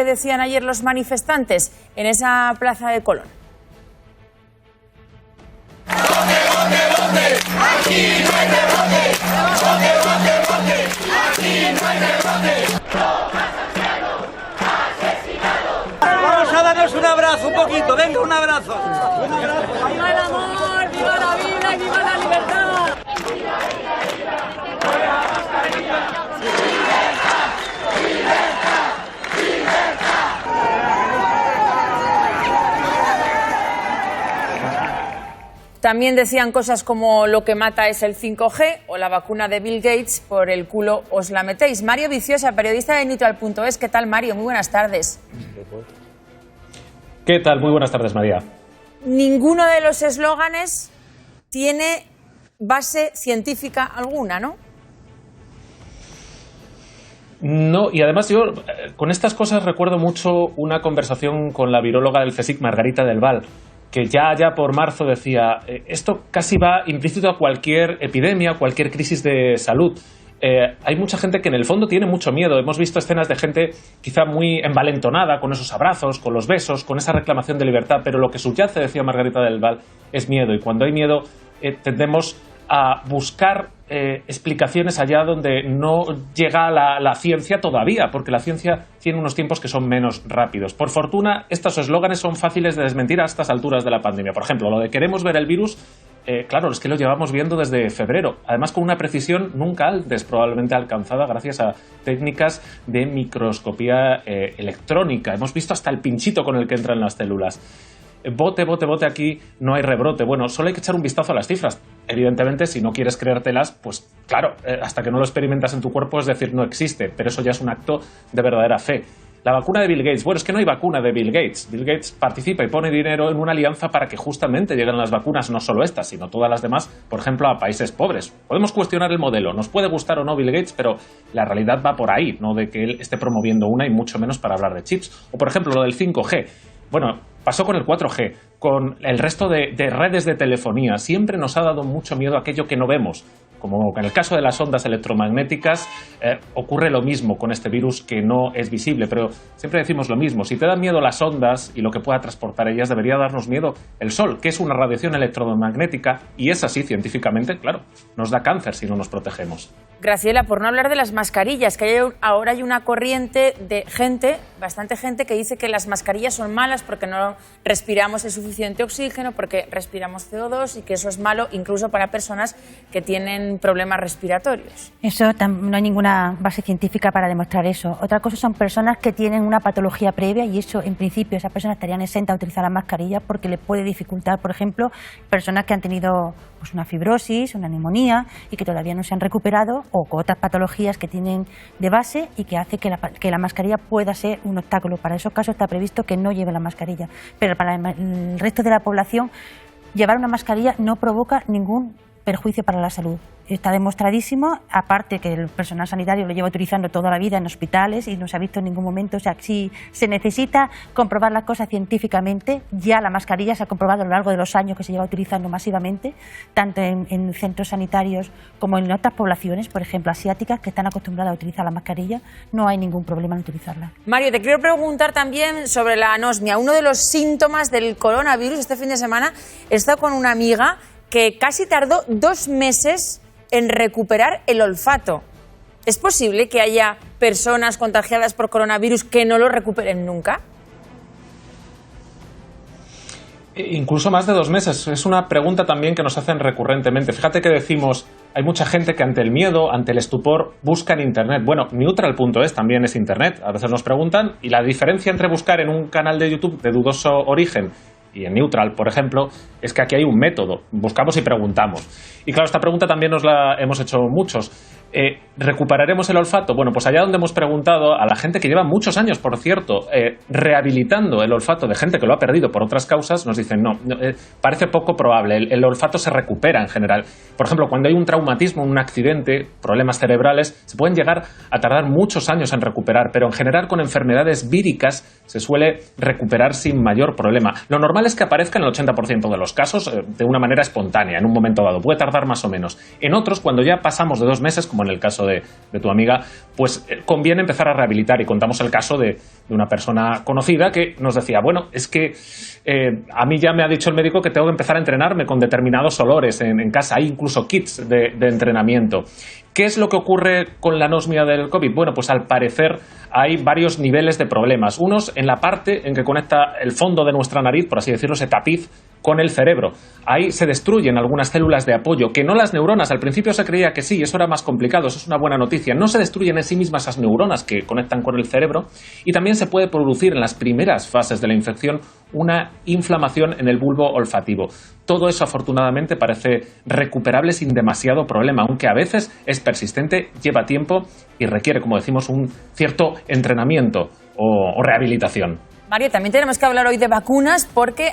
decían ayer los manifestantes en esa plaza de Colón. ¡Vote! ¡Aquí no hay rebote! ¡Vote! ¡Aquí no hay rebote! Vamos a darnos un abrazo un poquito, venga, un abrazo. ¡Viva el amor! ¡Viva la vida y viva la libertad! También decían cosas como lo que mata es el 5G o la vacuna de Bill Gates, por el culo os la metéis. Mario Viciosa, periodista de Neutral.es. ¿Qué tal, Mario? Muy buenas tardes. ¿Qué tal? Muy buenas tardes, María. Ninguno de los eslóganes tiene base científica alguna, ¿no? No, y además yo con estas cosas recuerdo mucho una conversación con la viróloga del CSIC, Margarita del Val, que ya por marzo decía, esto casi va implícito a cualquier epidemia, cualquier crisis de salud. Hay mucha gente que en el fondo tiene mucho miedo. Hemos visto escenas de gente quizá muy envalentonada con esos abrazos, con los besos, con esa reclamación de libertad, pero lo que subyace, decía Margarita del Val, es miedo. Y cuando hay miedo tendemos a buscar explicaciones allá donde no llega la ciencia todavía, porque la ciencia tiene unos tiempos que son menos rápidos. Por fortuna, estos eslóganes son fáciles de desmentir a estas alturas de la pandemia. Por ejemplo, lo de queremos ver el virus, claro, es que lo llevamos viendo desde febrero, además con una precisión nunca antes probablemente alcanzada gracias a técnicas de microscopía electrónica. Hemos visto hasta el pinchito con el que entran las células. Bote, aquí no hay rebrote. Bueno, solo hay que echar un vistazo a las cifras. Evidentemente, si no quieres creértelas, pues claro, hasta que no lo experimentas en tu cuerpo, es decir, no existe, pero eso ya es un acto de verdadera fe. La vacuna de Bill Gates. Bueno, es que no hay vacuna de Bill Gates. Bill Gates participa y pone dinero en una alianza para que justamente lleguen las vacunas, no solo estas, sino todas las demás, por ejemplo, a países pobres. Podemos cuestionar el modelo, nos puede gustar o no Bill Gates, pero la realidad va por ahí, no de que él esté promoviendo una y mucho menos para hablar de chips. O, por ejemplo, lo del 5G. Bueno, pasó con el 4G, con el resto de redes de telefonía. Siempre nos ha dado mucho miedo aquello que no vemos. Como en el caso de las ondas electromagnéticas, ocurre lo mismo con este virus que no es visible, pero siempre decimos lo mismo. Si te dan miedo las ondas y lo que pueda transportar ellas, debería darnos miedo el Sol, que es una radiación electromagnética, y es así científicamente, claro, nos da cáncer si no nos protegemos. Graciela, por no hablar de las mascarillas, que ahora hay una corriente de gente, bastante gente, que dice que las mascarillas son malas porque no respiramos el suficiente oxígeno, porque respiramos CO2 y que eso es malo incluso para personas que tienen problemas respiratorios. Eso no hay ninguna base científica para demostrar eso. Otra cosa son personas que tienen una patología previa y eso, en principio, esas personas estarían exentas a utilizar la mascarilla porque le puede dificultar, por ejemplo, personas que han tenido pues, una fibrosis, una neumonía y que todavía no se han recuperado, o con otras patologías que tienen de base y que hace que la mascarilla pueda ser un obstáculo. Para esos casos está previsto que no lleven la mascarilla. Pero para el resto de la población, llevar una mascarilla no provoca ningún perjuicio para la salud. Está demostradísimo, aparte que el personal sanitario lo lleva utilizando toda la vida en hospitales y no se ha visto en ningún momento. O sea, si se necesita comprobar las cosas científicamente, ya la mascarilla se ha comprobado a lo largo de los años que se lleva utilizando masivamente, tanto en centros sanitarios como en otras poblaciones, por ejemplo, asiáticas, que están acostumbradas a utilizar la mascarilla. No hay ningún problema en utilizarla. Mario, te quiero preguntar también sobre la anosmia. Uno de los síntomas del coronavirus. Este fin de semana he estado con una amiga que casi tardó 2 meses en recuperar el olfato. ¿Es posible que haya personas contagiadas por coronavirus que no lo recuperen nunca? Incluso más de 2 meses. Es una pregunta también que nos hacen recurrentemente. Fíjate que decimos, hay mucha gente que ante el miedo, ante el estupor, busca en Internet. Bueno, Neutral.es también es Internet. A veces nos preguntan, y la diferencia entre buscar en un canal de YouTube de dudoso origen y en Neutral, por ejemplo, es que aquí hay un método. Buscamos y preguntamos. Y claro, esta pregunta también nos la hemos hecho muchos. ¿Recuperaremos el olfato? Bueno, pues allá donde hemos preguntado a la gente que lleva muchos años, por cierto, rehabilitando el olfato de gente que lo ha perdido por otras causas, nos dicen no, parece poco probable. El olfato se recupera en general. Por ejemplo, cuando hay un traumatismo, un accidente, problemas cerebrales, se pueden llegar a tardar muchos años en recuperar, pero en general con enfermedades víricas se suele recuperar sin mayor problema. Lo normal es que aparezca en el 80% de los casos de una manera espontánea, en un momento dado. Puede tardar más o menos. En otros, cuando ya pasamos de 2 meses, como en el caso de tu amiga, pues conviene empezar a rehabilitar. Y contamos el caso de una persona conocida que nos decía, bueno, es que a mí ya me ha dicho el médico que tengo que empezar a entrenarme con determinados olores en casa. Hay incluso kits de entrenamiento. ¿Qué es lo que ocurre con la anosmia del COVID? Bueno, pues al parecer hay varios niveles de problemas. Unos en la parte en que conecta el fondo de nuestra nariz, por así decirlo, ese tapiz, con el cerebro. Ahí se destruyen algunas células de apoyo, que no las neuronas. Al principio se creía que sí, eso era más complicado, eso es una buena noticia. No se destruyen en sí mismas esas neuronas que conectan con el cerebro, y también se puede producir en las primeras fases de la infección una inflamación en el bulbo olfativo. Todo eso, afortunadamente, parece recuperable sin demasiado problema, aunque a veces es persistente, lleva tiempo y requiere, como decimos, un cierto entrenamiento o rehabilitación. Mario, también tenemos que hablar hoy de vacunas porque